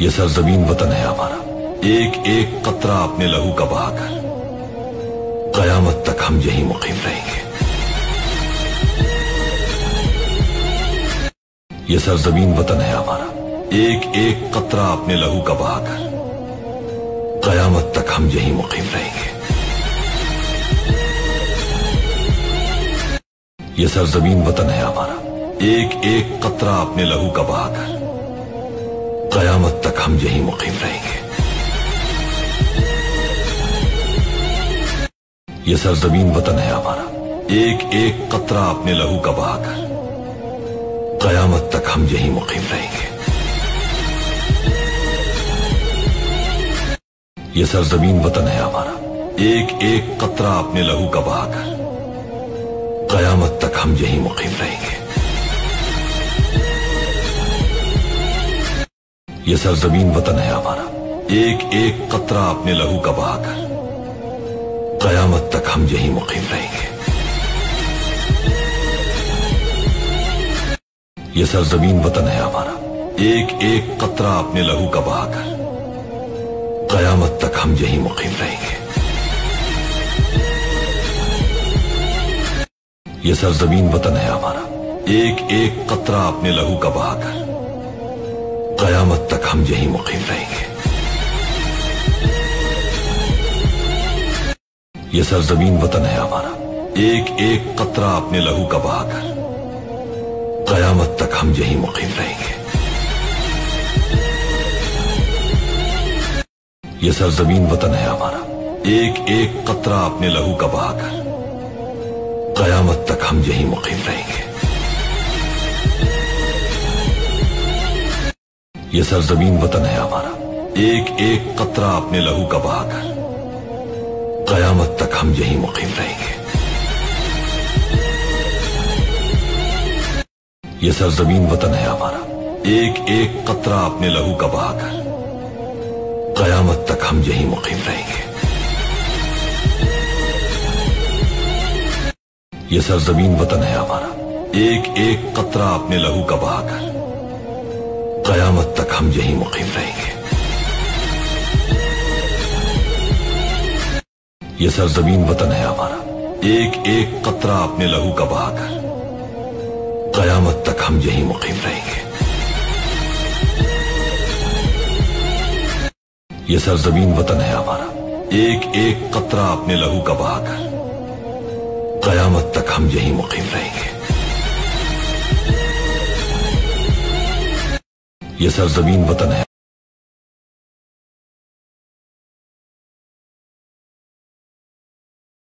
یہ سرزمین وطن ہے ہمارا، ایک ایک قطرہ اپنے لہو کا بہا کر قیامت تک ہم یہی مقیم رہیں گے۔ یہ سرزمین وطن ہے ہمارا، ایک ایک قطرہ اپنے لہو کا بہا کر قیامت تک ہم یہی مقیم رہیں گے۔ یہ سرزمین وطن ہے ہمارا، ایک ایک قطرہ اپنے لہو کا بہا کر قیامت تک ہم یہی مقیم رہیں گے۔ یہ سرزمین وطن ہے ہمارا، ایک ایک قطرہ اپنے لہو کا بہا کر قیامت تک ہم یہی مقیم رہیں گے۔ یہ سرزمین وطن ہے ہمارا، ایک ایک قطرہ اپنے لہو کا بہا کر قیامت تک ہم یہی مقیم رہیں گے۔ یہ سرزمین وطن ہے ہمارا، ایک ایک قطرہ اپنے لہو کا بہا کر قیامت تک ہم یہی مقیم رہیں گے۔ یہ سرزمین وطن ہے ہمارا، ایک ایک قطرہ اپنے لہو کا بہا کر قیامت تک ہم یہی مقیم رہیں گے۔ یہ سرزمین وطن ہے ہمارا، ایک ایک قطرہ اپنے لہو کا بہا کر قیامت تک ہم یہی مقیم رہیں گے۔ یہ سرزمین وطن ہے ہمارا، ایک ایک قطرہ اپنے لہو کا بہا کر قیامت تک ہم یہی مقیم رہیں گے۔ یہ سرزمین وطن ہے ہمارا، ایک ایک قطرہ اپنے لہو کا بہا کر قیامت تک ہم یہی مقیم رہیں گے۔ یہ سرزمین وطن ہے ہمارا، ایک ایک قطرہ اپنے لہو کا بہا کر قیامت تک ہم یہی مقیم رہیں گے۔ یہ سرزمین وطن ہے ہمارا، ایک ایک قطرہ اپنے لہو کا بہا کر قیامت تک ہم یہی مقیم رہیں گے۔ یہ سرزمین وطن ہے ہمارا، ایک ایک قطرہ اپنے لہو کا بہا کر قیامت تک ہم یہی مقیم رہیں گے۔ یہ سرزمین وطن ہے ہمارا، ایک ایک قطرہ اپنے لہو کا بہا کر قیامت تک ہم یہی مقیم رہیں گے۔ یہ سرزمین وطن ہے ہمارا، ایک ایک قطرہ اپنے لہو کا بہا کر قیامت تک ہم یہی مقیم رہیں گے۔ یہ سرزمین وطن ہے